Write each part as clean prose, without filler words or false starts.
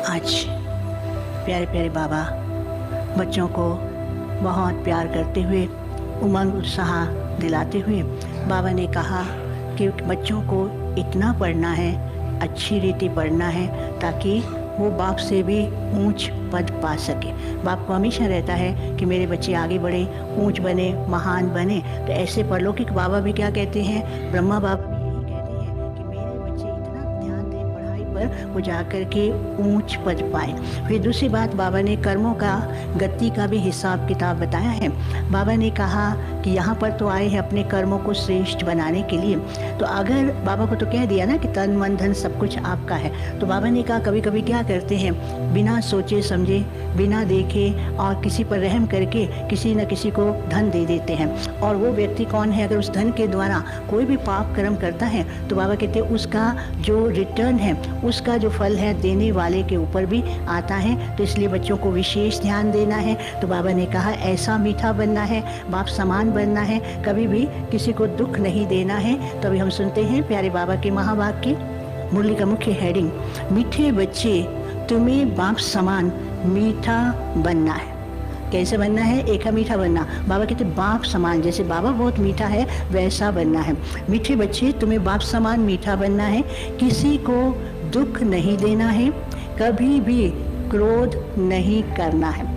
आज प्यारे प्यारे बाबा बच्चों को बहुत प्यार करते हुए, उमंग उत्साह दिलाते हुए बाबा ने कहा कि बच्चों को इतना पढ़ना है, अच्छी रीति पढ़ना है ताकि वो बाप से भी ऊंच पद पा सके। बाप को हमेशा रहता है कि मेरे बच्चे आगे बढ़े, ऊंच बने, महान बने। तो ऐसे परलौकिक बाबा भी क्या कहते हैं, ब्रह्मा बाबा भी यही कहते हैं कि मेरे बच्चे इतना ध्यान दें पढ़ाई पर, वो जाकर के ऊंच पद पाए। फिर दूसरी बात, बाबा ने कर्मों का, गति का भी हिसाब किताब बताया है। बाबा ने कहा कि यहाँ पर तो आए हैं अपने कर्मों को श्रेष्ठ बनाने के लिए। तो अगर बाबा को तो कह दिया ना कि तन मन धन सब कुछ आपका है, तो बाबा ने कहा कभी कभी क्या करते हैं, बिना सोचे समझे, बिना देखे और किसी पर रहम करके किसी न किसी को धन दे देते हैं। और वो व्यक्ति कौन है, अगर उस धन के द्वारा कोई भी पाप कर्म करता है तो बाबा कहते हैं उसका जो रिटर्न है, उसका जो फल है देने वाले के ऊपर भी आता है। तो इसलिए बच्चों को विशेष ध्यान देना है। तो बाबा ने कहा ऐसा मीठा बनना है, बाप समान बनना है, कभी भी किसी को दुख नहीं देना है। तो अभी हम सुनते हैं प्यारे बाबा के महावाक्य। मुरली का मुख्य हेडिंग, मीठे बच्चे तुम्हें बाप समान मीठा बनना है। कैसे बनना है, एक मीठा बनना। बाबा कहते बाप समान, जैसे बाबा बहुत मीठा है वैसा बनना है। मीठे बच्चे तुम्हें बाप समान मीठा बनना है, किसी को दुख नहीं देना है, कभी भी क्रोध नहीं करना है।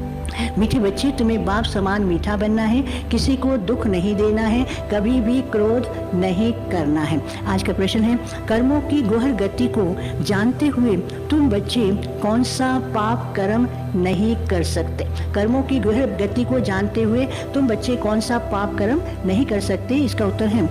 मीठे बच्चे तुम्हें बाप समान मीठा बनना है, किसी को दुख नहीं देना है, कभी भी क्रोध नहीं करना है। आज का प्रश्न है, कर्मों की गौहर गति को जानते हुए तुम बच्चे कौन सा पाप कर्म नहीं कर सकते। कर्मों की गौहर गति को जानते हुए तुम बच्चे कौन सा पाप कर्म नहीं कर सकते। इसका उत्तर है,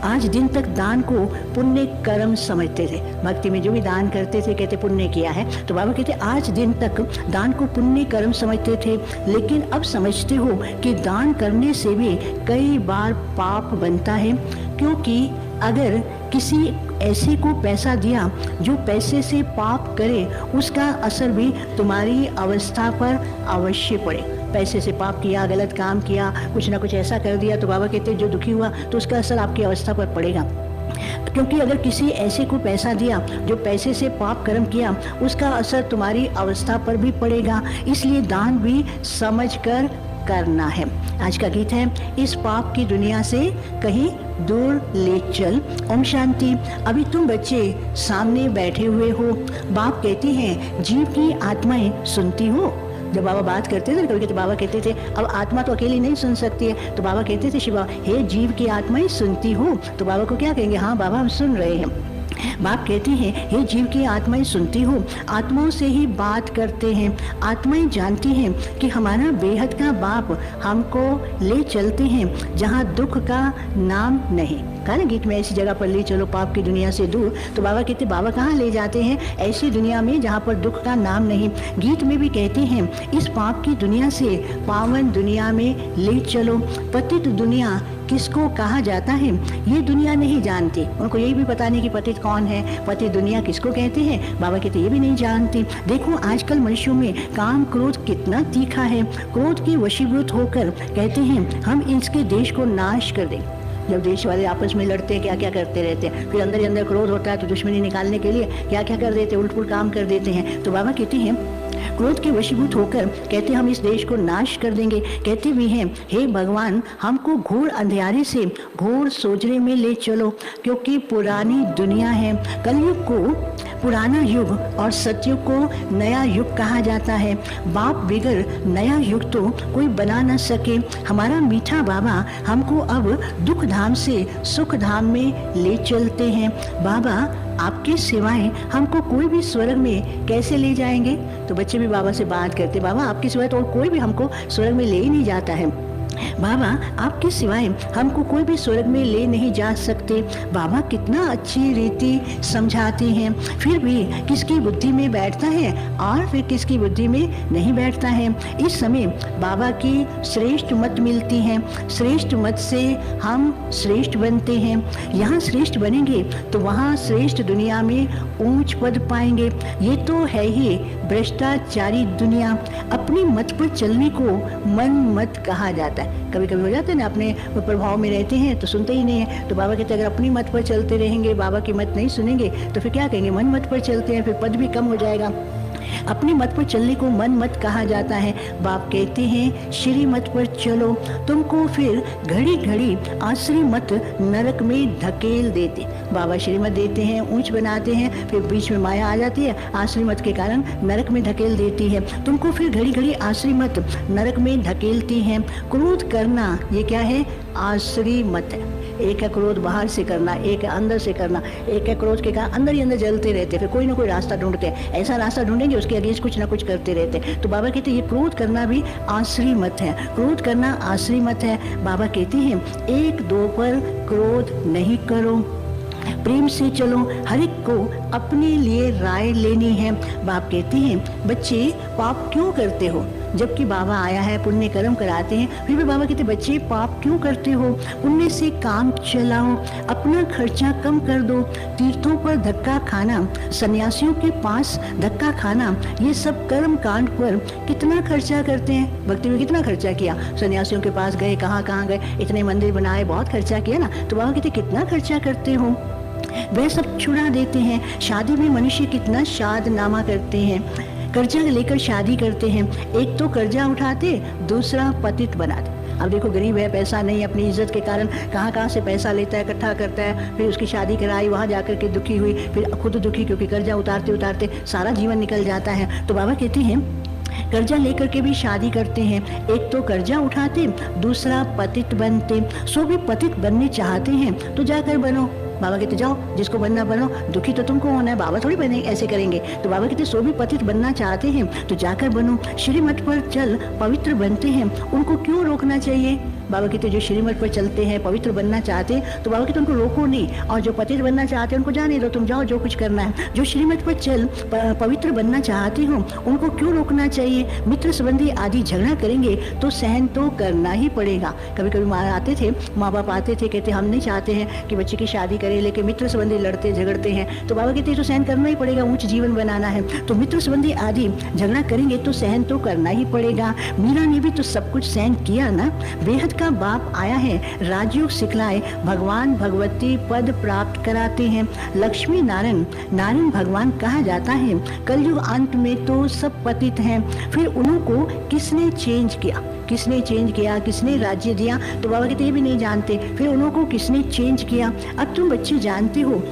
आज दिन तक दान को पुण्य कर्म समझते थे। भक्ति में जो भी दान करते थे कहते पुण्य किया है। तो बाबा कहते आज दिन तक दान को पुण्य कर्म समझते थे, लेकिन अब समझते हो कि दान करने से भी कई बार पाप बनता है। क्योंकि अगर किसी ऐसे को पैसा दिया जो पैसे से पाप करे, उसका असर भी तुम्हारी अवस्था पर अवश्य पड़े। पैसे से पाप किया, गलत काम किया, कुछ ना कुछ ऐसा कर दिया, तो बाबा कहते हैं जो दुखी हुआ तो उसका असर आपकी अवस्था पर पड़ेगा। क्योंकि अगर किसी ऐसे को पैसा दिया जो पैसे से पाप कर्म किया, उसका असर तुम्हारी अवस्था पर भी पड़ेगा। इसलिए दान भी समझ कर करना है। आज का गीत है, इस पाप की दुनिया से कहीं दूर ले चल। ओम शांति। अभी तुम बच्चे सामने बैठे हुए हो, बाप कहते हैं जीव की आत्माएं सुनती हो। जब बाबा बात करते थे कभी कहते, बाबा कहते थे अब आत्मा तो अकेली नहीं सुन सकती है, तो बाबा कहते थे शिवा, हे जीव की आत्माएं सुनती हो। तो बाबा को क्या कहेंगे, हाँ बाबा हम सुन रहे हैं। बाप कहते हैं हे जीव की आत्माएं सुनती हो, आत्माओं से ही बात करते हैं। आत्माएं जानती हैं कि हमारा बेहद का बाप हमको ले चलते हैं जहाँ दुख का नाम नहीं। कहा ना गीत में, ऐसी जगह पर ले चलो पाप की दुनिया से दूर। तो बाबा कहते बाबा कहाँ ले जाते हैं, ऐसी दुनिया में जहाँ पर दुख का नाम नहीं। गीत में भी कहते हैं इस पाप की दुनिया से पावन दुनिया में ले चलो। पतित दुनिया किसको कहा जाता है ये दुनिया नहीं जानती। उनको यही भी पता नहीं कि पतित कौन है, पतित दुनिया किसको कहते हैं। बाबा कहते ये भी नहीं जानती। देखो आजकल मनुष्यों में काम क्रोध कितना तीखा है। क्रोध के वशीभूत होकर कहते हैं हम इसके देश को नाश कर दें। जब देश वाले आपस में लड़ते हैं क्या क्या करते रहते हैं, फिर अंदर ही अंदर क्रोध होता है तो दुश्मनी निकालने के लिए क्या क्या कर देते हैं, उल्ट पुल्ट काम कर देते हैं। तो बाबा कहते हैं क्रोध के वशीभूत होकर कहते हम इस देश को नाश कर देंगे। कहते भी हैं हे भगवान हमको घोर अंधेरे से घोर सोजरे में ले चलो, क्योंकि पुरानी दुनिया है। कलयुग को पुराना युग और सतयुग को नया युग कहा जाता है। बाप बिगर नया युग तो कोई बना न सके। हमारा मीठा बाबा हमको अब दुख धाम से सुख धाम में ले चलते हैं। बाबा आपके सिवाय हमको कोई भी स्वर्ग में कैसे ले जाएंगे। तो बच्चे भी बाबा से बात करते, बाबा आपके सिवाय तो और कोई भी हमको स्वर्ग में ले ही नहीं जाता है। बाबा आपके सिवाय हमको कोई भी स्वर्ग में ले नहीं जा सकते। बाबा कितना अच्छी रीति समझाते हैं, फिर भी किसकी बुद्धि में बैठता है और फिर किसकी बुद्धि में नहीं बैठता है। इस समय बाबा की श्रेष्ठ मत मिलती है, श्रेष्ठ मत से हम श्रेष्ठ बनते हैं। यहाँ श्रेष्ठ बनेंगे तो वहाँ श्रेष्ठ दुनिया में ऊंच पद पाएंगे। ये तो है ही भ्रष्टाचारी दुनिया। अपनी मत पर चलने को मन मत कहा जाता है। कभी कभी हो जाते हैं ना, अपने प्रभाव में रहते हैं तो सुनते ही नहीं है। तो बाबा कहते हैं अगर अपनी मत पर चलते रहेंगे, बाबा की मत नहीं सुनेंगे तो फिर क्या कहेंगे, मन मत पर चलते हैं, फिर पद भी कम हो जाएगा। अपनी मत पर चलने को मन मत कहा जाता है। बाप कहते हैं श्री मत पर चलो, तुमको फिर घड़ी घड़ी आश्री मत नरक में धकेल देते। बाबा श्रीमत देते हैं, ऊंच बनाते हैं, फिर बीच में माया आ जाती है, आश्री मत के कारण नरक में धकेल देती है। तुमको फिर घड़ी घड़ी आश्री मत नरक में धकेलती है। क्रोध करना ये क्या है? आश्री मत है। एक है क्रोध बाहर से करना, एक है अंदर से करना। एक है क्रोध के कारण अंदर ही अंदर जलते रहते, फिर कोई ना कोई रास्ता ढूंढते हैं, ऐसा रास्ता ढूंढेंगे उसके अगेंस्ट कुछ ना कुछ करते रहते। तो बाबा कहते हैं ये क्रोध करना भी आश्री मत है, क्रोध करना आश्री मत है। बाबा कहते हैं एक दो पर क्रोध नहीं करो, प्रेम से चलो, हर एक को अपने लिए राय लेनी है। बाप कहते हैं बच्चे पाप क्यों करते हो? जबकि बाबा आया है, पुण्य कर्म कराते हैं, फिर भी बाबा कहते बच्चे पाप क्यों करते हो? पुण्य से काम चलाओ, अपना खर्चा कम कर दो। तीर्थों पर धक्का खाना, सन्यासियों के पास धक्का खाना, ये सब कर्म कांड पर कितना खर्चा करते हैं। भक्ति में कितना खर्चा किया, सन्यासियों के पास गए, कहाँ कहाँ गए, इतने मंदिर बनाए, बहुत खर्चा किया ना। तो बाबा कहते कितना खर्चा करते हो? वह सब छुड़ा देते हैं। शादी में मनुष्य कितना शादनामा करते हैं, कर्जा लेकर शादी करते हैं। एक तो कर्जा उठाते, दूसरा पतित बनाते। अब देखो गरीब है, पैसा नहीं, अपनी इज्जत के कारण कहाँ कहाँ से पैसा लेता है, इकट्ठा करता है, फिर उसकी शादी कराई, वहाँ जाकर के दुखी हुई, फिर खुद दुखी क्योंकि कर्जा उतारते उतारते सारा जीवन निकल जाता है। तो बाबा कहते हैं कर्जा लेकर के भी शादी करते हैं। एक तो कर्जा उठाते, दूसरा पतित बनते। सो भी पतित बनने चाहते हैं तो जाकर बनो। बाबा कहते जाओ, जिसको बनना बनो, दुखी तो तुमको होना है, बाबा थोड़ी बने ऐसे करेंगे। तो बाबा कहते सो भी पतित बनना चाहते हैं तो जाकर बनो। श्रीमत पर चल पवित्र बनते हैं, उनको क्यों रोकना चाहिए? बाबा कहते जो श्रीमत पर चलते हैं, पवित्र बनना चाहते हैं, तो बाबा कहते उनको रोको नहीं, और जो पतित बनना चाहते हैं उनको जाने दो, तुम जाओ जो कुछ करना है। जो श्रीमत पर चल पवित्र बनना चाहते हो उनको क्यों रोकना चाहिए? मित्र संबंधी आदि झगड़ा करेंगे तो सहन तो करना ही पड़ेगा। कभी कभी आते थे, माँ बाप आते थे, कहते हम नहीं चाहते हैं कि बच्चे की शादी करें, लेकिन मित्र संबंधी लड़ते झगड़ते हैं। तो बाबा कहते तो सहन करना ही पड़ेगा, ऊंच जीवन बनाना है। तो मित्र संबंधी आदि झगड़ा करेंगे तो सहन तो करना ही पड़ेगा। मीरा ने भी तो सब कुछ सहन किया ना। बेहद का बाप आया है, राजयोग सिखलाए, भगवान भगवती पद प्राप्त कराते हैं। लक्ष्मी नारायण, नारायण भगवान कहा जाता है। कलयुग अंत में तो सब पतित हैं, फिर उनको किसने चेंज किया? किसने चेंज किया? किसने राज्य दिया? तो बाबा कहते ये भी नहीं जानते, फिर उनको किसने चेंज किया? अब तुम बच्चे जानते हो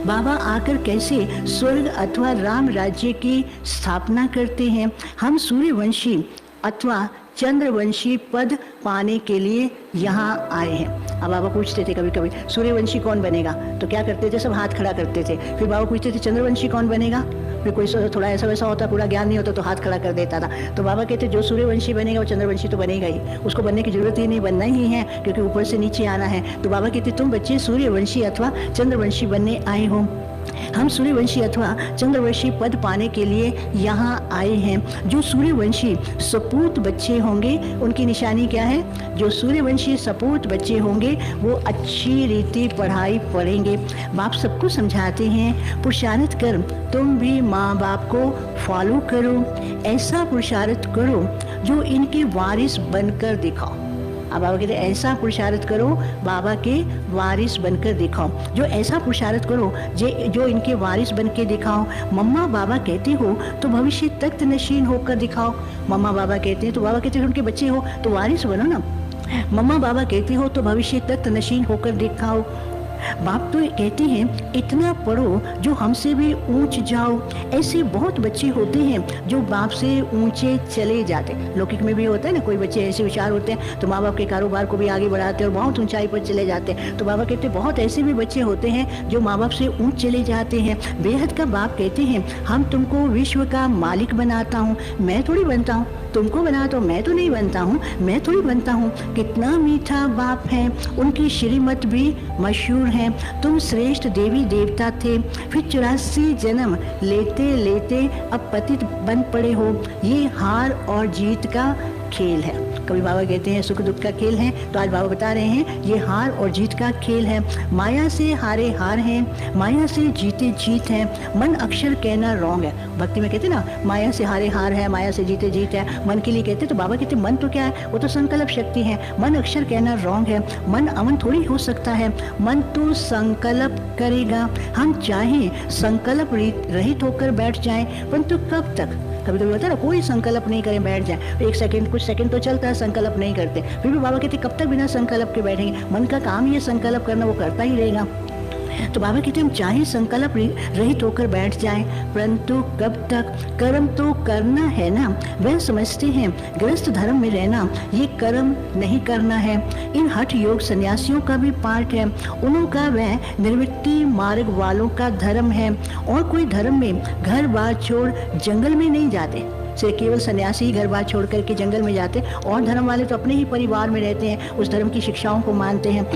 बाबा आकर कैसे स्वर्ग अथवा राम राज्य की स्थापना करते हैं। हम सूर्यवंशी अथवा चंद्रवंशी पद पाने के लिए यहाँ आए हैं। अब बाबा पूछते थे कभी कभी सूर्यवंशी कौन बनेगा, तो क्या करते थे? सब हाथ खड़ा करते थे। फिर बाबा पूछते थे चंद्रवंशी कौन बनेगा, फिर कोई थोड़ा ऐसा वैसा होता, पूरा ज्ञान नहीं होता तो हाथ खड़ा कर देता था। तो बाबा कहते जो सूर्यवंशी बनेगा वो चंद्रवंशी तो बनेगा ही, उसको बनने की जरूरत ही नहीं, बनना ही है क्योंकि ऊपर से नीचे आना है। तो बाबा कहते तुम बच्चे सूर्यवंशी अथवा चंद्रवंशी बनने आए हो। हम सूर्यवंशी अथवा चंद्रवंशी पद पाने के लिए यहाँ आए हैं। जो सूर्यवंशी सपूत बच्चे होंगे उनकी निशानी क्या है? जो सूर्यवंशी सपूत बच्चे होंगे वो अच्छी रीति पढ़ाई पढ़ेंगे। बाप सबको समझाते हैं पुरुषार्थ कर, तुम भी माँ बाप को फॉलो करो, ऐसा पुरुषार्थ करो जो इनके वारिस बनकर दिखाओ। अब बाबा कहते ऐसा पुरुषार्थ करो, बाबा के वारिस बनकर दिखाओ। जो ऐसा पुरुषार्थ करो जो इनके वारिस बनकर दिखाओ। मम्मा बाबा कहते हो तो भविष्य तख्त नशीन होकर दिखाओ। मम्मा बाबा कहते हैं तो बाबा कहते हैं उनके बच्चे हो तो वारिस बनो ना। मम्मा बाबा कहते हो तो भविष्य तख्त नशीन होकर दिखाओ। बाप तो कहते हैं इतना पढ़ो जो हमसे भी ऊंच जाओ। ऐसे बहुत बच्चे होते हैं जो बाप से ऊंचे चले जाते। लौकिक में भी होता है ना, कोई बच्चे ऐसे विचार होते हैं तो माँ बाप के कारोबार को भी आगे बढ़ाते हैं और बहुत ऊंचाई पर चले जाते हैं। तो बाबा कहते हैं बहुत ऐसे भी बच्चे होते हैं जो माँ बाप से ऊंच चले जाते हैं। बेहद का बाप कहते हैं हम तुमको विश्व का मालिक बनाता हूँ, मैं थोड़ी बनता हूँ, तुमको बनाता हूँ, मैं तो नहीं बनता हूँ, मैं थोड़ी बनता हूँ। कितना मीठा बाप है, उनकी श्रीमत भी मशहूर है। तुम श्रेष्ठ देवी देवता थे, फिर 84 जन्म लेते लेते अब पतित बन पड़े हो। ये हार और जीत का खेल है। कभी बाबा कहते हैं सुख दुख का खेल है, तो आज बाबा बता रहे हैं ये हार और जीत का खेल है। माया से हारे हार हैं, माया से जीते जीत है। मन अक्षर कहना रॉन्ग है, भक्ति में कहते ना, माया से हारे हार है, माया से जीते जीत है। मन के लिए कहते, तो बाबा कहते मन तो क्या है, वो तो संकल्प शक्ति है। मन अक्षर कहना रॉन्ग है, मन अमन थोड़ी हो सकता है। मन तो संकल्प करेगा। हम चाहें संकल्प रहित होकर बैठ जाएं, परंतु कब तक? कभी कभी होता है ना, कोई संकल्प नहीं करे बैठ जाए, एक सेकंड कुछ सेकंड तो चलता है, संकल्प नहीं करते। फिर भी बाबा कहते कब तक बिना संकल्प के बैठेंगे? मन का काम ही है संकल्प करना, वो करता ही रहेगा। तो बाबा कहते हम चाहे संकल्प रहित होकर बैठ जाएं, परंतु कब तक? कर्म तो करना है ना। वह समझते हैं गृहस्थ धर्म में रहना ये कर्म नहीं करना है। इन हठ योग सन्यासियों का भी पार्ट है, उनका वह निर्वृत्ति मार्ग वालों का धर्म है। और कोई धर्म में घर बार छोड़ जंगल में नहीं जाते, सिर्फ केवल सन्यासी ही घर बार छोड़ करके जंगल में जाते। और धर्म वाले तो अपने ही परिवार में रहते हैं, उस धर्म की शिक्षाओं को मानते हैं।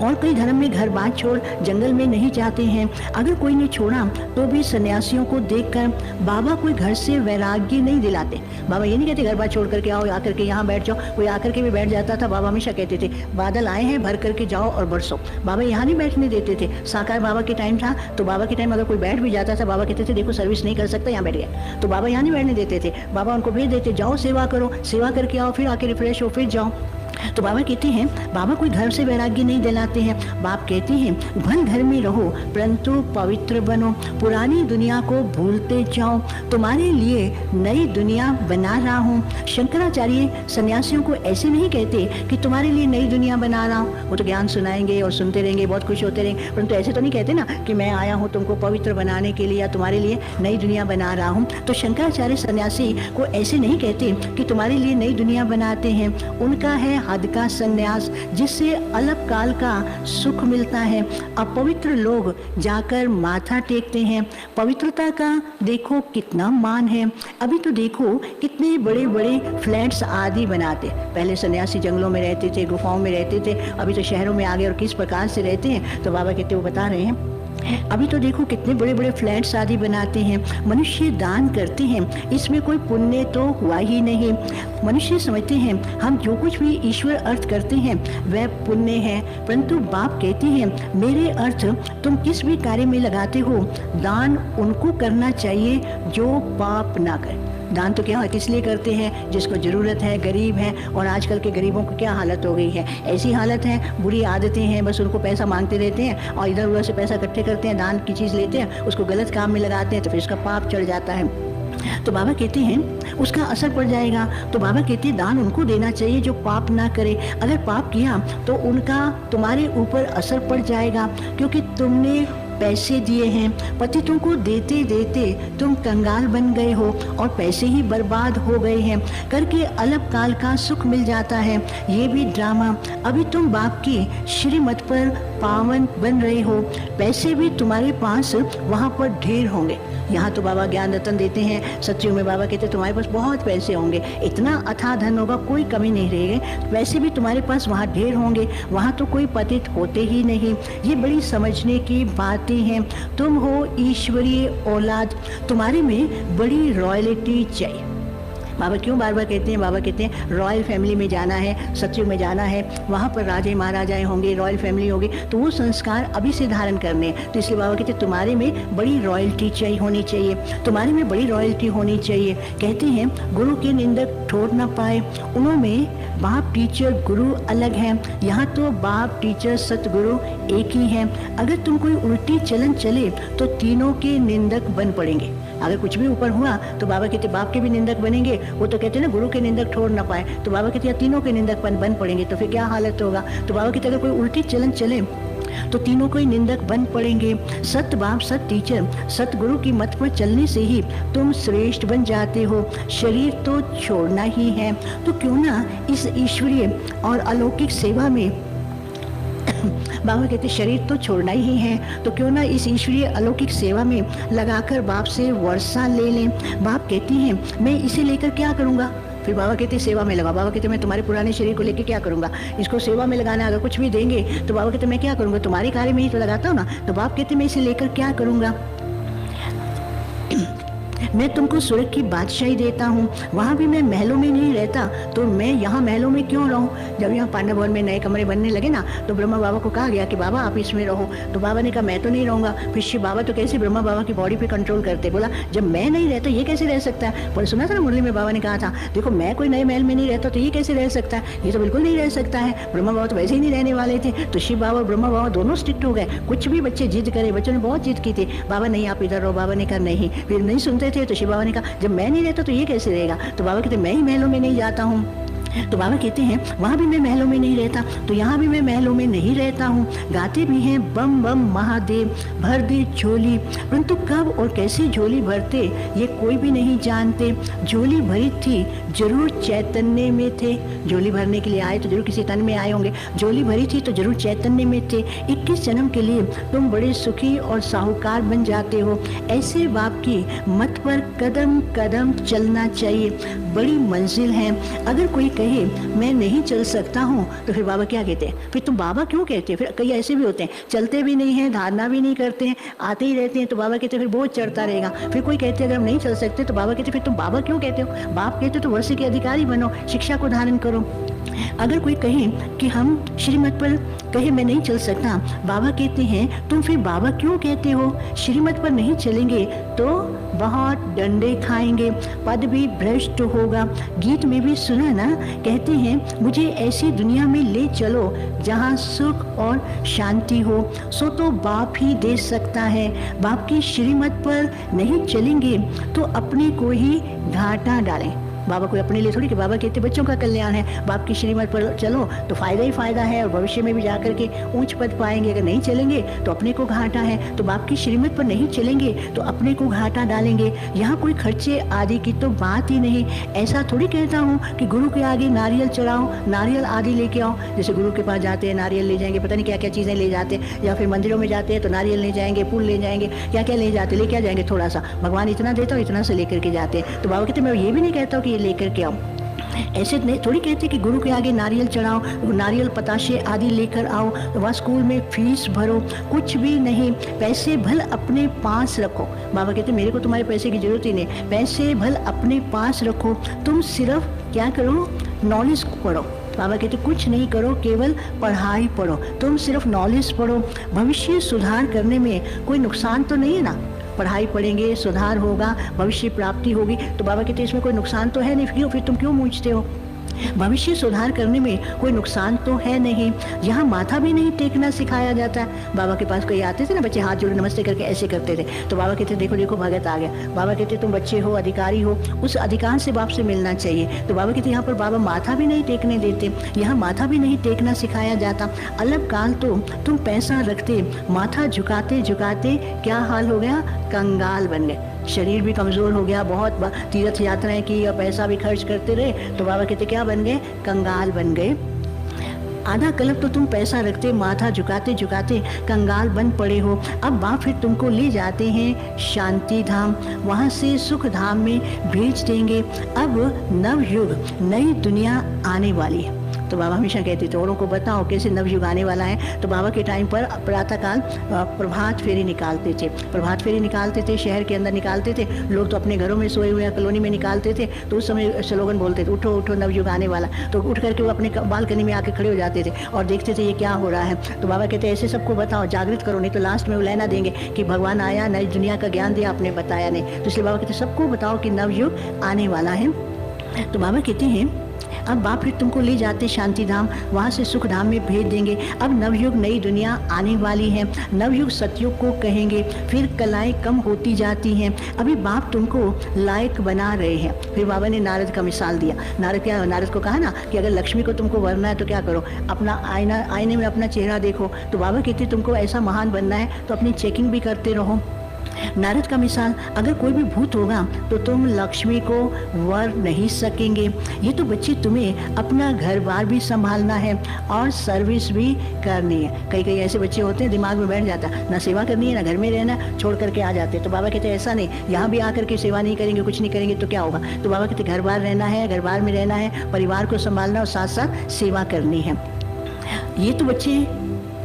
और कई धर्म में घर बार छोड़ जंगल में नहीं जाते हैं। अगर कोई ने छोड़ा तो भी सन्यासियों को देखकर बाबा कोई घर से वैराग्य नहीं दिलाते। बाबा ये नहीं कहते घर बार छोड़ करके आओ, आकर के यहाँ बैठ जाओ। कोई आकर के भी बैठ जाता था, बाबा हमेशा कहते थे बादल आए हैं भर करके जाओ और बरसो। बाबा यहाँ नहीं बैठने देते थे। साकार बाबा के टाइम था तो बाबा के टाइम अगर कोई बैठ भी जाता था, बाबा कहते थे देखो सर्विस नहीं कर सकता, यहाँ बैठ गया। तो बाबा यहाँ नहीं बैठने देते थे, बाबा उनको भेज देते, जाओ सेवा करो, सेवा करके आओ, फिर आके रिफ्रेश हो, फिर जाओ। तो बाबा कहते हैं बाबा कोई घर से वैराग्य नहीं दिलाते हैं। बाप कहते हैं भन घर में रहो परंतु पवित्र बनो, पुरानी दुनिया को भूलते जाओ, तुम्हारे लिए नई दुनिया बना रहा हूँ। शंकराचार्य सन्यासियों को ऐसे नहीं कहते कि तुम्हारे लिए नई दुनिया बना रहा हूँ। वो तो ज्ञान सुनाएंगे और सुनते रहेंगे, बहुत खुश होते रहेंगे, परंतु ऐसे तो नहीं कहते ना कि मैं आया हूँ तुमको पवित्र बनाने के लिए या तुम्हारे लिए नई दुनिया बना रहा हूँ। तो शंकराचार्य सन्यासी को ऐसे नहीं कहते कि तुम्हारे लिए नई दुनिया बनाते हैं। उनका है हद का संन्यास, जिससे अलग काल का सुख मिलता है। अपवित्र लोग जाकर माथा टेकते हैं, पवित्रता का देखो कितना मान है। अभी तो देखो कितने बड़े बड़े फ्लैट्स आदि बनाते। पहले सन्यासी जंगलों में रहते थे, गुफाओं में रहते थे, अभी तो शहरों में आ गए और किस प्रकार से रहते हैं। तो बाबा कहते वो बता रहे हैं अभी तो देखो कितने बड़े बड़े फ्लैट्स आदि बनाते हैं। मनुष्य दान करते हैं, इसमें कोई पुण्य तो हुआ ही नहीं। मनुष्य समझते हैं हम जो कुछ भी ईश्वर अर्थ करते हैं वह पुण्य है, परंतु बाप कहते हैं मेरे अर्थ तुम किस भी कार्य में लगाते हो, दान उनको करना चाहिए जो पाप ना करे। दान तो क्या किस लिए करते हैं? जिसको ज़रूरत है, गरीब है। और आजकल के गरीबों की क्या हालत हो गई है, ऐसी हालत है, बुरी आदतें हैं, बस उनको पैसा मांगते रहते हैं और इधर उधर से पैसा इकट्ठे करते हैं, दान की चीज़ लेते हैं, उसको गलत काम में लगाते हैं, तो फिर उसका पाप चढ़ जाता है। तो बाबा कहते हैं उसका असर पड़ जाएगा। तो बाबा कहते हैं दान उनको देना चाहिए जो पाप ना करे। अगर पाप किया तो उनका तुम्हारे ऊपर असर पड़ जाएगा, क्योंकि तुमने पैसे दिए हैं, पतितों को देते देते तुम कंगाल बन गए हो और पैसे ही बर्बाद हो गए हैं। करके अलग काल का सुख मिल जाता है, ये भी ड्रामा। अभी तुम बाप की श्रीमत पर पावन बन रहे हो, पैसे भी तुम्हारे पास वहाँ पर ढेर होंगे। यहाँ तो बाबा ज्ञान रतन देते हैं, सत्युग में बाबा कहते हैं तुम्हारे पास बहुत पैसे होंगे, इतना अथाह धन होगा, कोई कमी नहीं रहेगी, पैसे भी तुम्हारे पास वहाँ ढेर होंगे, वहाँ तो कोई पतित होते ही नहीं। ये बड़ी समझने की बातें हैं। तुम हो ईश्वरीय औलाद, तुम्हारे में बड़ी रॉयल्टी चाहिए। बाबा क्यों बार बार कहते हैं? बाबा कहते हैं रॉयल फैमिली में जाना है, सत्युग में जाना है, वहाँ पर राजे महाराजाएं होंगे, रॉयल फैमिली होगी, तो वो संस्कार अभी से धारण करने हैं। तो इसलिए बाबा कहते हैं तुम्हारे में बड़ी रॉयल्टी चाहिए होनी चाहिए, तुम्हारे में बड़ी रॉयल्टी होनी चाहिए। कहते हैं गुरु के निंदक ठोर ना पाए, उनमें बाप टीचर गुरु अलग है, यहाँ तो बाप टीचर सतगुरु एक ही है। अगर तुम कोई उल्टी चलन चले तो तीनों के निंदक बन पड़ेंगे। अगर कुछ भी ऊपर हुआ तो बाबा कहते बाप के भी निंदक बनेंगे, वो तो कहते हैं ना गुरु के निंदक ठोर ना पाए, तो बाबा कहते हैं तीनों के निंदक बन पड़ेंगे, तो फिर क्या हालत होगा। तो बाबा कहते अगर कोई उल्टी चलन चले तो तीनों को ही निंदक बन पड़ेंगे। सत बाप सत टीचर सतगुरु की मत पर चलने से ही तुम श्रेष्ठ बन जाते हो। शरीर तो छोड़ना ही है, तो क्यों ना इस ईश्वरीय और अलौकिक सेवा में बाबा कहते शरीर तो छोड़ना ही है, तो क्यों ना इस ईश्वरीय अलौकिक सेवा में लगाकर बाप से वर्षा ले लें। बाप कहती हैं मैं इसे लेकर क्या करूँगा। फिर बाबा कहते सेवा में लगा। बाबा कहते मैं तुम्हारे पुराने शरीर को लेकर क्या करूँगा, इसको सेवा में लगाना, अगर कुछ भी देंगे तो बाबा कहते मैं क्या करूँगा, तुम्हारे कार्य में ही तो लगाता हूँ ना। तो बाप कहते मैं इसे लेकर क्या करूँगा। मैं तुमको स्वर्ग की बादशाही देता हूँ, वहाँ भी मैं महलों में नहीं रहता, तो मैं यहाँ महलों में क्यों रहूँ। जब यहाँ पांडव भवन में नए कमरे बनने लगे ना, तो ब्रह्मा बाबा को कहा गया कि बाबा आप इसमें रहो। तो बाबा ने कहा मैं तो नहीं रहूंगा। फिर शिव बाबा तो कैसे ब्रह्मा बाबा की बॉडी पे कंट्रोल करते, बोला जब मैं नहीं रहता ये कैसे रह सकता है। पर सुना था ना मुरली में बाबा ने कहा था, देखो मैं कोई नए महल में नहीं रहता तो ये कैसे रह सकता है, ये तो बिल्कुल नहीं रह सकता है। ब्रह्मा बाबा तो वैसे ही नहीं रहने वाले थे। तो शिव बाबा और ब्रह्मा बाबा दोनों स्ट्रिक्ट हो गए। कुछ भी बच्चे जिद करे, बच्चों ने बहुत जिद की थी, बाबा नहीं आप इधर रहो, बाबा ने कहा नहीं। फिर नहीं सुनते थे तो शिव बाबा ने कहा जब मैं नहीं रहता तो ये कैसे रहेगा। तो बाबा कहते मैं ही महलों में नहीं जाता हूँ। तो बाबा कहते हैं वहाँ भी मैं महलों में नहीं रहता, तो यहाँ भी मैं महलों में नहीं रहता हूँ। गाते भी हैं बम बम महादेव भर दे झोली, परंतु कब और कैसे झोली भरते ये कोई भी नहीं जानते। झोली भरी थी जरूर चैतन्य में थे, झोली भरने के लिए आए तो जरूर किसी तन में आए होंगे। झोली भरी थी तो जरूर चैतन्य में थे। 21 जन्म के लिए तुम बड़े सुखी और साहूकार बन जाते हो। ऐसे बाप की मत पर कदम कदम चलना चाहिए, बड़ी मंजिल है। अगर कोई कहे मैं नहीं चल सकता हूँ तो फिर बाबा क्या कहते हैं, फिर तुम बाबा क्यों कहते हैं। फिर कई ऐसे भी होते हैं चलते भी नहीं हैं, धारणा भी नहीं करते हैं, आते ही रहते हैं, तो बाबा कहते हैं फिर बोझ चढ़ता रहेगा। फिर कोई कहते हैं अगर हम नहीं चल सकते तो बाबा कहते हैं फिर तुम बाबा क्यों कहते हो। बाप कहते हो तो वर्ष के अधिकारी बनो, शिक्षा को धारण करो। अगर कोई कहे कि हम श्रीमत पर कहे मैं नहीं चल सकता, बाबा कहते हैं तुम फिर बाबा क्यों कहते हो। श्रीमत पर नहीं चलेंगे तो बहुत डंडे खाएंगे, पद भी भ्रष्ट होगा। गीत में भी सुना ना, कहते हैं मुझे ऐसी दुनिया में ले चलो जहाँ सुख और शांति हो। सो तो बाप ही दे सकता है। बाप की श्रीमत पर नहीं चलेंगे तो अपने को ही घाटा डालें। बाबा कोई अपने लिए थोड़ी, कि बाबा कहते बच्चों का कल्याण है, बाप की श्रीमत पर चलो तो फायदा ही फायदा है और भविष्य में भी जाकर के ऊंच पद पाएंगे। अगर नहीं चलेंगे तो अपने को घाटा है। तो बाप की श्रीमत पर नहीं चलेंगे तो अपने को घाटा डालेंगे। यहाँ कोई खर्चे आदि की तो बात ही नहीं। ऐसा थोड़ी कहता हूँ कि गुरु के आगे नारियल चढ़ाओ, नारियल आदि लेके आओ। जैसे गुरु के पास जाते हैं नारियल ले जाएंगे, पता नहीं क्या क्या चीज़ें ले जाते हैं, या फिर मंदिरों में जाते हैं तो नारियल ले जाएंगे, फूल ले जाएंगे, क्या क्या ले जाते, लेके आ जाएंगे थोड़ा सा, भगवान इतना देता हो इतना से लेकर के जाते हैं। तो बाबा कहते मैं ये भी नहीं कहता हूँ कि ये लेकर के आओ, ऐसे नहीं थोड़ी कहते कि गुरु के आगे नारियल चढ़ाओ, नारियल पताशे आदि लेकर आओ, वहाँ स्कूल में फीस भरो, कुछ भी नहीं। पैसे भल अपने पास रखो। बाबा कहते मेरे को तुम्हारे पैसे की जरूरत ही नहीं, पैसे भल अपने पास रखो। तुम सिर्फ क्या करो, नॉलेज पढ़ो। बाबा कहते कुछ नहीं करो, केवल पढ़ाई पढ़ो। तुम सिर्फ नॉलेज पढ़ो। भविष्य सुधार करने में कोई नुकसान तो नहीं है ना। पढ़ाई पढ़ेंगे, सुधार होगा, भविष्य प्राप्ति होगी। तो बाबा कहते इसमें कोई नुकसान तो है नहीं, फिर तुम क्यों मूझते हो। भविष्य सुधार करने में कोई नुकसान तो है नहीं। यहाँ माथा भी नहीं टेकना सिखाया जाता है। बाबा के पास कोई आते थे ना बच्चे, हाथ जोड़े नमस्ते करके ऐसे करते थे, तो बाबा कहते देखो देखो भगत आ गया। बाबा कहते तुम बच्चे हो, अधिकारी हो, उस अधिकार से बाप से मिलना चाहिए। तो बाबा कहते यहाँ पर बाबा माथा भी नहीं टेकने देते, यहाँ माथा भी नहीं टेकना सिखाया जाता। अलग काल तो तुम पैसा रखते, माथा झुकाते झुकाते क्या हाल हो गया, कंगाल बन गए। शरीर भी कमज़ोर हो गया, बहुत तीर्थ यात्राएं की और पैसा भी खर्च करते रहे, तो बाबा कहते क्या बन गए, कंगाल बन गए। आधा कल्प तो तुम पैसा रखते, माथा झुकाते झुकाते कंगाल बन पड़े हो। अब बाप फिर तुमको ले जाते हैं शांति धाम, वहाँ से सुख धाम में भेज देंगे। अब नव युग, नई दुनिया आने वाली है। तो बाबा हमेशा कहते थे औरों को बताओ कैसे नवयुग आने वाला है। तो बाबा के टाइम पर प्रातःकाल प्रभात फेरी निकालते थे, प्रभात फेरी निकालते थे, शहर के अंदर निकालते थे। लोग तो अपने घरों में सोए हुए कॉलोनी में निकालते थे, तो उस समय स्लोगन बोलते थे उठो उठो नवयुग आने वाला। तो उठ करके वो अपने बालकनी में आके खड़े हो जाते थे और देखते थे ये क्या हो रहा है। तो बाबा कहते ऐसे सबको बताओ, जागृत करो, नहीं तो लास्ट में वो लेना देंगे कि भगवान आया, नई दुनिया का ज्ञान दिया, आपने बताया नहीं। तो इसलिए बाबा कहते सबको बताओ कि नवयुग आने वाला है। तो बाबा कहते हैं अब बाप फिर तुमको ले जाते शांति धाम, वहाँ से सुख धाम में भेज देंगे। अब नवयुग, नई दुनिया आने वाली है। नवयुग सतयुग को कहेंगे। फिर कलाएं कम होती जाती हैं। अभी बाप तुमको लायक बना रहे हैं। फिर बाबा ने नारद का मिसाल दिया। नारद को कहा ना कि अगर लक्ष्मी को तुमको वरना है तो क्या करो, अपना आईने में अपना चेहरा देखो। तो बाबा कहते तुमको ऐसा महान बनना है तो अपनी चेकिंग भी करते रहो। नारद का मिसाल, अगर कोई भी भूत होगा तो तुम लक्ष्मी को वर नहीं सकेंगे। ये तो बच्चे तुम्हें अपना घर बार भी संभालना है और सर्विस भी करनी है। कई कई ऐसे बच्चे होते हैं दिमाग में बैठ जाता है, ना सेवा करनी है ना घर में रहना, छोड़ करके आ जाते हैं। तो बाबा कहते हैं ऐसा नहीं, यहाँ भी आकर के सेवा नहीं करेंगे, कुछ नहीं करेंगे तो क्या होगा। तो बाबा कहते घर बार रहना है, घर बार में रहना है, परिवार को संभालना और साथ साथ सेवा करनी है। ये तो बच्चे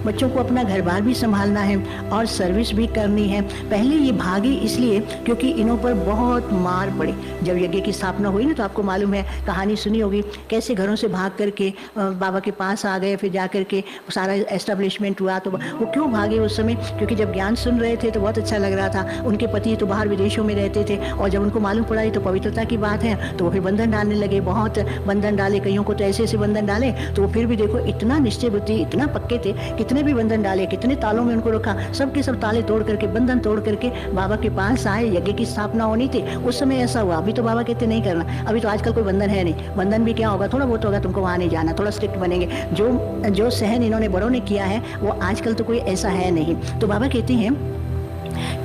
बच्चों को अपना घर बार भी संभालना है और सर्विस भी करनी है। पहले ये भागे इसलिए क्योंकि इन्हों पर बहुत मार पड़ी। जब यज्ञ की स्थापना हुई ना, तो आपको मालूम है, कहानी सुनी होगी, कैसे घरों से भाग करके बाबा के पास आ गए, फिर जा करके सारा एस्टेब्लिशमेंट हुआ। तो वो क्यों भागे उस समय? क्योंकि जब ज्ञान सुन रहे थे तो बहुत अच्छा लग रहा था। उनके पति तो बाहर विदेशों में रहते थे, और जब उनको मालूम पड़ा ये तो पवित्रता की बात है, तो वो फिर बंधन डालने लगे। बहुत बंधन डाले, कईयों को तो ऐसे ऐसे बंधन डाले, तो वो फिर भी देखो इतना निश्चय बुद्धि, इतना पक्के थे, कितने भी बंधन डाले, कितने तालों में उनको रखा, सबके सब ताले तोड़ करके, बंधन तोड़ करके बाबा के पास आए। यज्ञ की स्थापना होनी थी, उस समय ऐसा हुआ। अभी तो बाबा कहते नहीं करना, अभी तो आजकल कोई बंधन है नहीं। बंधन भी क्या होगा, थोड़ा बहुत होगा, तुमको वहाँ नहीं जाना, थोड़ा स्ट्रिक्ट बनेंगे। जो सहन इन्होंने बड़ों ने किया है वो आजकल तो कोई ऐसा है नहीं। तो बाबा कहते हैं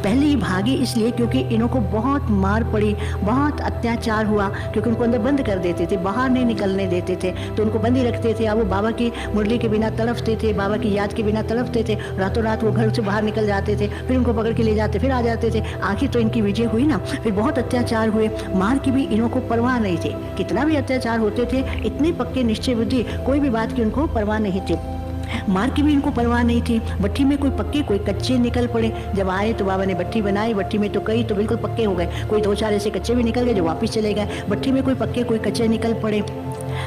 पहले ही भागे इसलिए क्योंकि इन्हों को बहुत मार पड़ी, बहुत अत्याचार हुआ, क्योंकि उनको अंदर बंद कर देते थे, बाहर नहीं निकलने देते थे, तो उनको बंद ही रखते थे। अब वो बाबा की मुरली के बिना तड़फते थे, बाबा की याद के बिना तड़फते थे। रातों रात वो घर से बाहर निकल जाते थे, फिर उनको पकड़ के ले जाते, फिर आ जाते थे। आखिर तो इनकी विजय हुई ना। फिर बहुत अत्याचार हुए, मार की भी इन्हों को परवाह नहीं थी। कितना भी अत्याचार होते थे, इतने पक्के निश्चय बुद्धि, कोई भी बात की उनको परवाह नहीं थी। मार की भी इनको परवाह नहीं थी। भट्टी में कोई पक्के कोई कच्चे निकल पड़े। जब आए तो बाबा ने भट्टी बनाई, भट्टी में तो कई तो बिल्कुल पक्के हो गए, कोई दो चार ऐसे कच्चे भी निकल गए जो वापस चले गए। भट्टी में कोई पक्के कोई कच्चे निकल पड़े।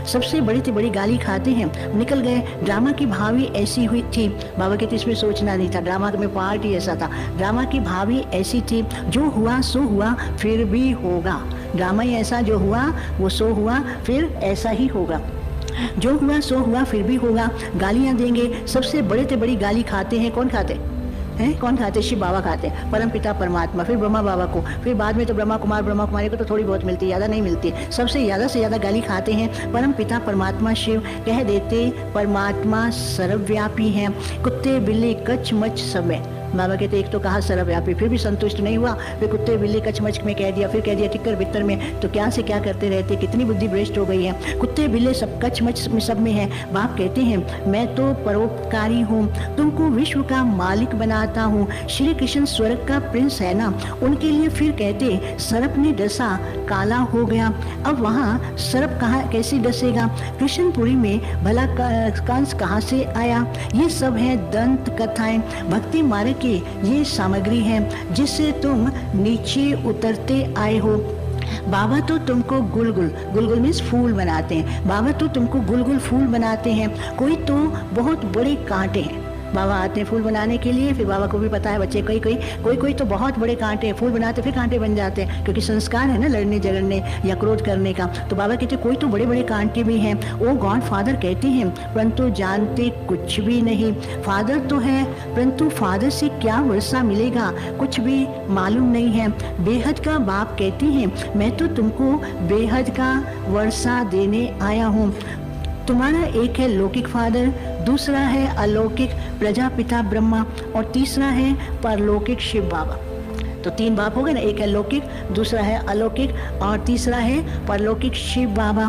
सबसे बड़ी से बड़ी गाली खाते हैं, निकल गए। ड्रामा की भावी ऐसी हुई थी, बाबा कहते इसमें सोचना नहीं था, ड्रामा में पार्ट ही ऐसा था। ड्रामा की भावी ऐसी थी, जो हुआ सो हुआ, फिर भी होगा। ड्रामा ही ऐसा, जो हुआ वो सो हुआ, फिर ऐसा ही होगा। जो हुआ सो हुआ, फिर भी होगा। गालियां देंगे, सबसे बड़े से बड़ी गाली खाते हैं। कौन खाते हैं? कौन खाते? शिव बाबा खाते हैं, परम पिता परमात्मा, फिर ब्रह्मा बाबा को, फिर बाद में तो ब्रह्मा कुमारी को तो थोड़ी बहुत मिलती है, ज़्यादा नहीं मिलती। सबसे ज़्यादा गाली खाते हैं परम पिता परमात्मा शिव। कह देते परमात्मा सर्वव्यापी हैं, कुत्ते बिल्ली कच मच सब में। बाबा कहते एक तो कहा सर्वव्यापी, फिर भी संतुष्ट नहीं हुआ, फिर कुत्ते बिल्ली कचमच में कह दिया, फिर कह दिया टिक्कर बित्तर में। तो क्या से क्या करते रहते, कितनी बुद्धि भ्रष्ट हो गई है। कुत्ते बिल्ले सब कचमच में सब में है। बाप कहते हैं मैं तो परोपकारी हूँ, तुमको विश्व का मालिक बनाता हूँ। श्री कृष्ण स्वर्ग का प्रिंस है ना, उनके लिए फिर कहते सर्प ने डसा काला हो गया। अब वहाँ सर्प कहाँ कैसे डसेगा? कृष्णपुरी में भला कंस कहाँ से आया? ये सब है दंत कथाएं, भक्ति मार्ग की ये सामग्री है जिससे तुम नीचे उतरते आए हो। बाबा तो तुमको गुलगुल मीन्स फूल बनाते हैं। बाबा तो तुमको गुलगुल फूल बनाते हैं। कोई तो बहुत बड़े कांटे हैं। बाबा आते हैं फूल बनाने के लिए, फिर बाबा को भी पता है बच्चे कोई तो बहुत बड़े कांटे हैं, फूल बनाते फिर कांटे बन जाते हैं, क्योंकि संस्कार है ना लड़ने झगड़ने या क्रोध करने का। तो बाबा कहते कोई तो बड़े बड़े कांटे भी हैं। ओ गॉड फादर कहते हैं परंतु जानते कुछ भी नहीं। फादर तो है परंतु फादर से क्या वर्षा मिलेगा, कुछ भी मालूम नहीं है। बेहद का बाप कहते हैं मैं तो तुमको बेहद का वर्षा देने आया हूँ। तुम्हारा एक है लौकिक फादर, दूसरा है अलौकिक प्रजापिता ब्रह्मा, और तीसरा है परलौकिक शिव बाबा। तो तीन बाप हो गए ना, एक है लौकिक, दूसरा है अलौकिक और तीसरा है परलौकिक शिव बाबा।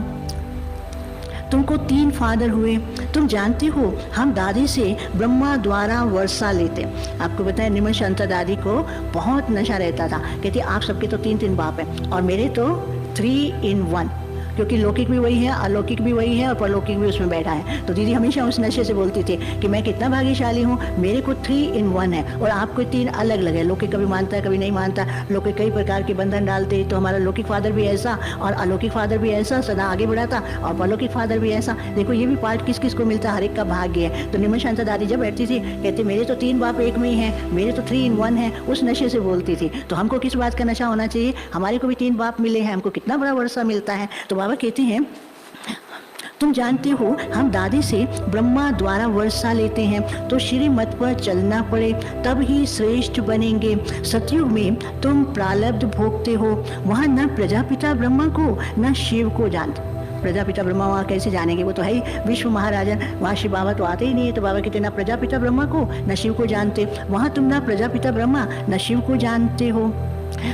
तुमको तीन फादर हुए। तुम जानते हो हम दादी से ब्रह्मा द्वारा वर्षा लेते। आपको बताया निर्मल शांता दादी को बहुत नशा रहता था। कहती आप सबके तो तीन तीन बाप हैं और मेरे तो 3 in 1, क्योंकि लौकिक भी वही है, अलौकिक भी वही है और परलौकिक भी उसमें बैठा है। तो दीदी हमेशा उस नशे से बोलती थी कि मैं कितना भाग्यशाली हूँ, मेरे को 3 in 1 है और आपको 3 अलग अलग है। लौकिक कभी मानता है कभी नहीं मानता। लौकिक कई प्रकार के बंधन डालते, तो हमारा लौकिक फादर भी ऐसा और अलौकिक फादर भी ऐसा, सदा आगे बढ़ाता, और परलौकिक फादर भी ऐसा। देखो ये भी पार्ट किस किस को मिलता है, हर एक का भाग्य है। तो निर्मल शांता दादी जब बैठती थी कहते मेरे तो 3 बाप एक में ही है, मेरे तो 3 in 1 है, उस नशे से बोलती थी। तो हमको किस बात का नशा होना चाहिए? हमारे को भी 3 बाप मिले हैं, हमको कितना बड़ा वर्षा मिलता है। तो बाबा कहते हैं तुम जानते हो हम दादी से ब्रह्मा द्वारा वर्षा लेते हैं, तो श्रीमत पर चलना पड़े तब ही श्रेष्ठ बनेंगे। सतयुग में तुम प्रारब्ध भोगते हो, वहाँ न प्रजापिता ब्रह्मा को न शिव को जानते। प्रजापिता ब्रह्मा वहाँ कैसे जानेंगे, वो तो है ही विश्व महाराजन, वहाँ शिव बाबा तो आते ही नहीं है। तो बाबा कहते ना प्रजापिता ब्रह्मा को न शिव को जानते, वहाँ तुम ना प्रजापिता ब्रह्मा न शिव को जानते हो,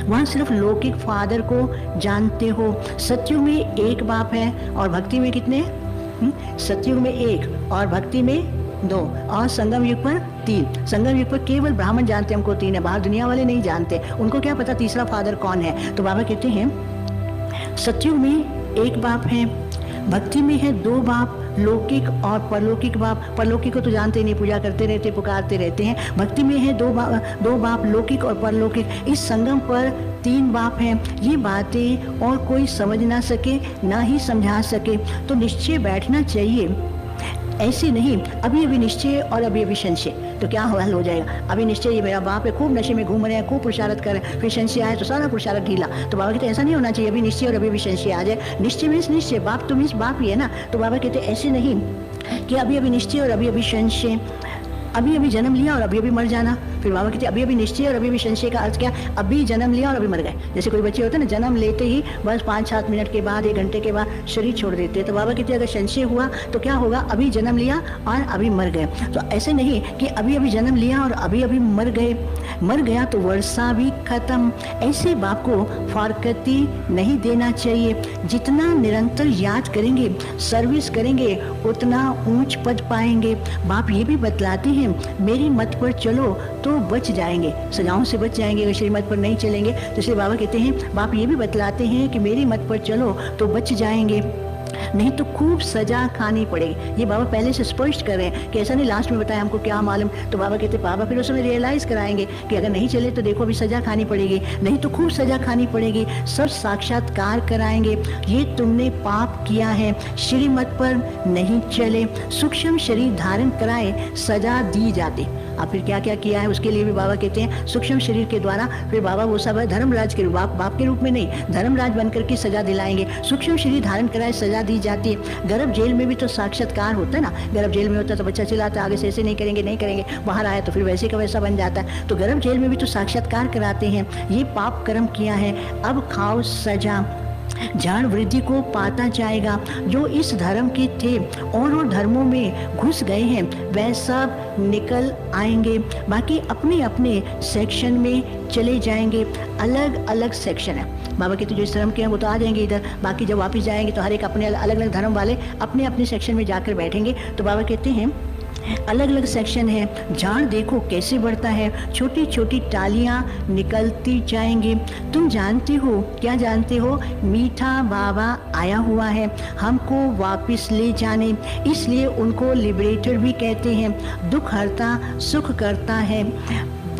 वहाँ सिर्फ लौकिक फादर को जानते हो। सतयुग में एक बाप है और भक्ति में कितने? सतयुग में 1 और भक्ति में 2 और संगम युग पर 3। संगम युग पर केवल ब्राह्मण जानते हमको 3 है, बाहर दुनिया वाले नहीं जानते, उनको क्या पता तीसरा फादर कौन है। तो बाबा कहते हैं सतयुग में 1 बाप है, भक्ति में है 2 बाप लौकिक और परलौकिक बाप। परलौकिक को तो जानते ही नहीं, पूजा करते रहते, पुकारते रहते हैं। भक्ति में है दो बाप, लौकिक और परलौकिक। इस संगम पर 3 बाप हैं। ये बातें और कोई समझ ना सके, ना ही समझा सके, तो निश्चय बैठना चाहिए। ऐसे नहीं अभी अभी निश्चय और अभी अभी संशय, तो क्या हल हो जाएगा। अभी निश्चय ये मेरा बाप है, खूब नशे में घूम रहे हैं, खूब पुरुषार्थ कर रहे हैं, फिर संशय आए तो सारा पुरुषार्थ ढीला। तो बाबा कहते ऐसा नहीं होना चाहिए, अभी निश्चय और अभी अभी संशय आ जाए। निश्चय में निश्चय, बाप तुम इस बाप ही है ना। तो बाबा कहते ऐसे नहीं कि अभी अभी निश्चय और अभी अभी संशय, अभी अभी जन्म लिया और अभी अभी मर जाना। फिर बाबा कहते अभी अभी निश्चय और अभी अभी संशय का अर्थ क्या, अभी जन्म लिया और अभी मर गए। जैसे कोई बच्चे होते हैं ना, जन्म लेते ही बस 5-7 मिनट के बाद, 1 घंटे के बाद शरीर छोड़ देते हैं। तो बाबा कहते अगर संशय हुआ तो क्या होगा, अभी जन्म लिया और अभी मर गए। तो ऐसे नहीं कि अभी अभी जन्म लिया और अभी अभी मर गए, मर गया तो वर्षा भी खत्म। ऐसे बाप को फारकती नहीं देना चाहिए। जितना निरंतर याद करेंगे, सर्विस करेंगे, उतना ऊंच पद पाएंगे। बाप ये भी बतलाते हैं मेरी मत पर चलो तो बच जाएंगे, सजाओं से बच जाएंगे अगर श्रीमत पर नहीं चलेंगे। तो इसलिए बाबा कहते हैं, बाप ये भी बतलाते हैं कि मेरी मत पर चलो तो बच जाएंगे, नहीं तो खूब सजा खानी पड़ेगी। ये बाबा पहले से स्पष्ट कर रहे हैं कि ऐसा नहीं लास्ट में बताया हमको क्या मालूम। तो बाबा कहते बाबा फिर उस समय रियलाइज कराएंगे कि अगर नहीं चले तो देखो अभी सजा खानी पड़ेगी, नहीं तो खूब सजा खानी पड़ेगी। सब साक्षात्कार कराएंगे, ये तुमने पाप किया है, श्रीमत पर नहीं चले, सूक्ष्म शरीर धारण कराए, सजा दी जाती। अब फिर क्या क्या किया है उसके लिए भी बाबा कहते हैं सूक्ष्म शरीर के द्वारा फिर बाबा वो सब धर्मराज के रूप, बाप के रूप में नहीं, धर्मराज बनकर के सजा दिलाएंगे। सूक्ष्म शरीर धारण कराए सजा दी जाती है। गर्भ जेल में भी तो साक्षात्कार होता है ना। गर्भ जेल में होता है तो बच्चा चिल्लाता है आगे से ऐसे नहीं करेंगे, नहीं करेंगे, बाहर आया तो फिर वैसे का वैसा बन जाता है। तो गर्भ जेल में भी तो साक्षात्कार कराते हैं। ये पाप कर्म किया है, अब खाओ सजा। जान वृद्धि को पाता जाएगा। जो इस धर्म के थे और धर्मों में घुस गए हैं वह सब निकल आएंगे, बाकी अपने अपने सेक्शन में चले जाएंगे। अलग अलग सेक्शन है बाबा के, तो जो इस धर्म के हैं वो तो आ जाएंगे इधर, बाकी जब वापस जाएंगे तो हर एक अपने अलग अलग धर्म वाले अपने अपने सेक्शन में जाकर बैठेंगे। तो बाबा कहते हैं अलग अलग सेक्शन है। झाड़ देखो कैसे बढ़ता है, छोटी छोटी टालियां निकलती जाएंगे। तुम जानते हो, क्या जानते हो, मीठा बाबा आया हुआ है हमको वापस ले जाने, इसलिए उनको लिबरेटर भी कहते हैं। दुख हरता सुख करता है,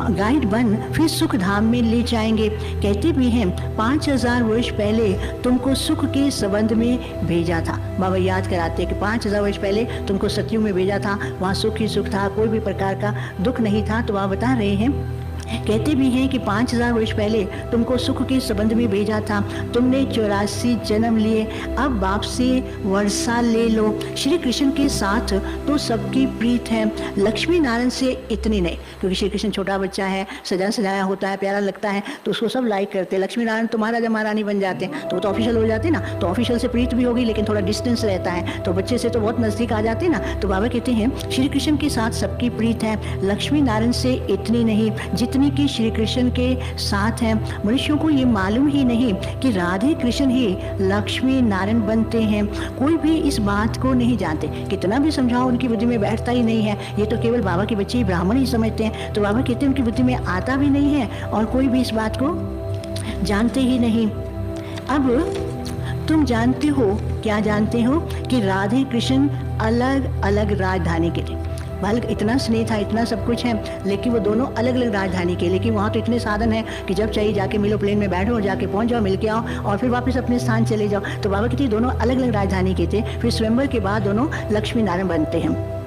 गाइड बन फिर सुख धाम में ले जाएंगे। कहते भी हैं 5000 वर्ष पहले तुमको सुख के संबंध में भेजा था। बाबा याद कराते हैं कि 5000 वर्ष पहले तुमको सतयुग में भेजा था, वहाँ सुख ही सुख था, कोई भी प्रकार का दुख नहीं था। तो बाबा बता रहे हैं, कहते भी हैं कि 5000 वर्ष पहले तुमको सुख के संबंध में भेजा था, तुमने 84 जन्म लिए, अब बाप से वर्षा ले लो। श्री कृष्ण के साथ तो सबकी प्रीत है, लक्ष्मी नारायण से इतनी नहीं, क्योंकि श्री कृष्ण छोटा बच्चा है, सजा सजाया होता है, प्यारा लगता है, तो उसको सब लाइक करते हैं। लक्ष्मी नारायण तो महाराजा महारानी बन जाते हैं, तो वो तो ऑफिशियल हो जाते हैं ना, तो ऑफिशियल से प्रीत भी होगी लेकिन थोड़ा डिस्टेंस रहता है, तो बच्चे से तो बहुत नजदीक आ जाते हैं ना। तो बाबा कहते हैं श्री कृष्ण के साथ सबकी प्रीत है, लक्ष्मी नारायण से इतनी नहीं जितनी कि श्री कृष्ण के साथ है। मनुष्यों को ये मालूम ही नहीं कि राधे कृष्ण ही लक्ष्मी नारायण बनते हैं। कोई भी इस बात को नहीं जानते, कितना भी समझाओ उनकी बुद्धि में बैठता ही नहीं है। ये तो केवल बाबा के बच्चे ही ब्राह्मण ही समझते हैं। तो बाबा कहते हैं उनकी बुद्धि में आता भी नहीं है और कोई भी इस बात को जानते ही नहीं। अब तुम जानते हो, क्या जानते हो, कि राधे कृष्ण अलग अलग राजधानी के थे। बालक इतना स्नेह था, इतना सब कुछ है, लेकिन वो दोनों अलग अलग राजधानी के, लेकिन वहाँ तो इतने साधन है कि जब चाहिए जाके मिलो, प्लेन में बैठो और जाके पहुँच जाओ, मिल के आओ और फिर वापस अपने स्थान चले जाओ। तो बाबा कहते दोनों अलग अलग राजधानी के थे। फिर स्वयंवर के बाद दोनों लक्ष्मी नारायण बनते हैं।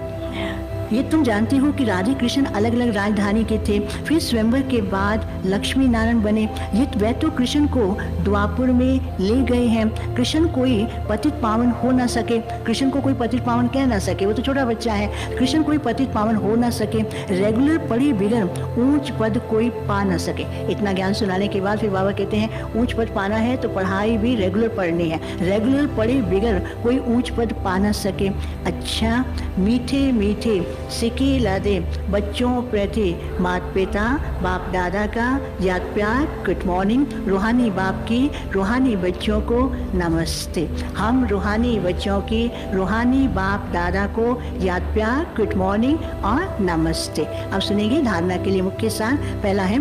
ये तुम जानते हो कि राधे कृष्ण अलग अलग राजधानी के थे, फिर स्वयंवर के बाद लक्ष्मी नारायण बने। ये वह तो कृष्ण को द्वापुर में ले गए हैं। कृष्ण कोई पतित पावन हो ना सके, कृष्ण को कोई पतित पावन कह ना सके, वो तो छोटा बच्चा है। कृष्ण कोई पतित पावन हो ना सके, रेगुलर पढ़े बिगर ऊंच पद कोई पा ना सके। इतना ज्ञान सुनाने के बाद फिर बाबा कहते हैं ऊंच पद पाना है तो पढ़ाई भी रेगुलर पढ़नी है, रेगुलर पढ़े बिगर कोई ऊंच पद पा ना सके। अच्छा मीठे मीठे सिके लादे बच्चों प्रति माता पिता बाप दादा का याद प्यार, गुड मॉर्निंग। रूहानी बाप की रूहानी बच्चों को नमस्ते। हम रूहानी बच्चों की रूहानी बाप दादा को याद प्यार, गुड मॉर्निंग और नमस्ते। अब सुनेंगे धारणा के लिए मुख्य सार। पहला है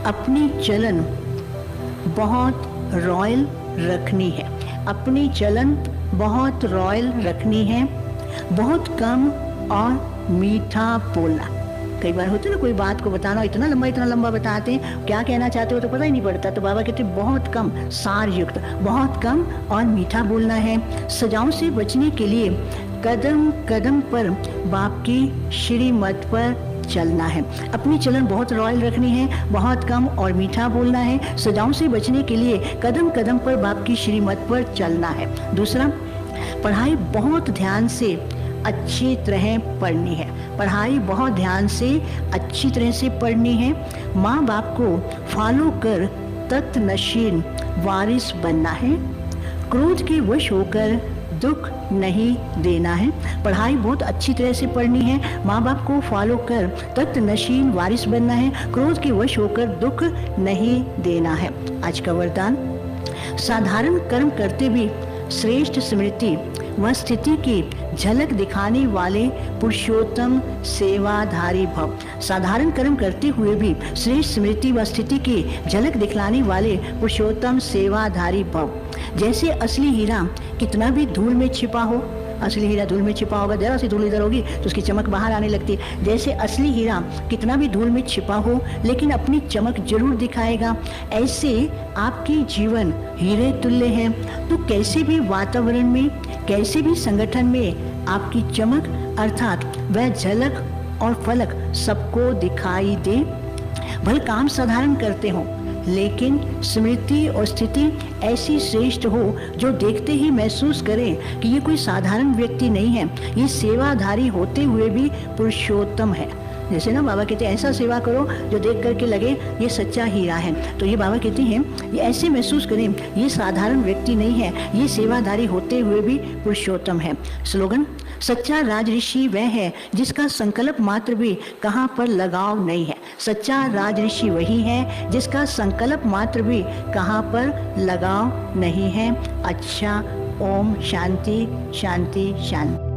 अपनी चलन बहुत रॉयल रखनी है, अपनी चलन बहुत रॉयल रखनी है, बहुत कम और मीठा बोलना। कई बार होता है ना, कोई बात को बताना इतना लंबा बताते हैं, क्या कहना चाहते हो तो पता ही नहीं पड़ता। तो बाबा कहते हैं बहुत कम सार युक्त, बहुत कम और मीठा बोलना है। सजाओं से बचने के लिए कदम कदम पर बाप की श्रीमत पर चलना है। अपनी चलन बहुत रॉयल रखनी है, बहुत कम और मीठा बोलना है। सजाओं से बचने के लिए कदम कदम पर बाप की श्रीमत पर चलना है। दूसरा, पढ़ाई बहुत ध्यान से अच्छी तरह पढ़नी है। पढ़ाई बहुत ध्यान से अच्छी तरह से पढ़नी है। माँ बाप को फॉलो कर तख्त नशीन वारिस बनना है। क्रोध के वश होकर दुख नहीं देना है। पढ़ाई बहुत अच्छी तरह से पढ़नी है। माँ बाप को फॉलो कर तख्त नशीन वारिस बनना है। क्रोध के वश होकर दुख नहीं देना है। आज का वरदान, साधारण कर्म करते भी श्रेष्ठ स्मृति व स्थिति की झलक दिखाने वाले पुरुषोत्तम सेवाधारी भव। साधारण कर्म करते हुए भी श्रेष्ठ स्मृति व स्थिति की झलक दिखलाने वाले पुरुषोत्तम सेवाधारी भव। जैसे असली हीरा कितना भी धूल में छिपा हो, असली हीरा धूल में छिपा होगा, जरा सी धूल इधर होगी तो उसकी चमक बाहर आने लगती है। जैसे असली हीरा कितना भी धूल में छिपा हो लेकिन अपनी चमक जरूर दिखाएगा, ऐसे आपकी जीवन हीरे तुल्य है। तो कैसे भी वातावरण में, कैसे भी संगठन में आपकी चमक अर्थात वह झलक और फलक सबको दिखाई दे। भले काम साधारण करते हो लेकिन स्मृति और स्थिति ऐसी श्रेष्ठ हो जो देखते ही महसूस करें कि ये कोई साधारण व्यक्ति नहीं है, ये सेवाधारी होते हुए भी पुरुषोत्तम है। जैसे ना बाबा कहते हैं ऐसा सेवा करो जो देख करके लगे ये सच्चा हीरा है। तो ये बाबा कहते हैं ये ऐसे महसूस करें ये साधारण व्यक्ति नहीं है, ये सेवाधारी होते हुए भी पुरुषोत्तम है। स्लोगन, सच्चा राजऋषि वह है जिसका संकल्प मात्र भी कहाँ पर लगाव नहीं है। सच्चा राजऋषि वही है जिसका संकल्प मात्र भी कहाँ पर लगाव नहीं है। अच्छा, ओम शांति शांति शांति।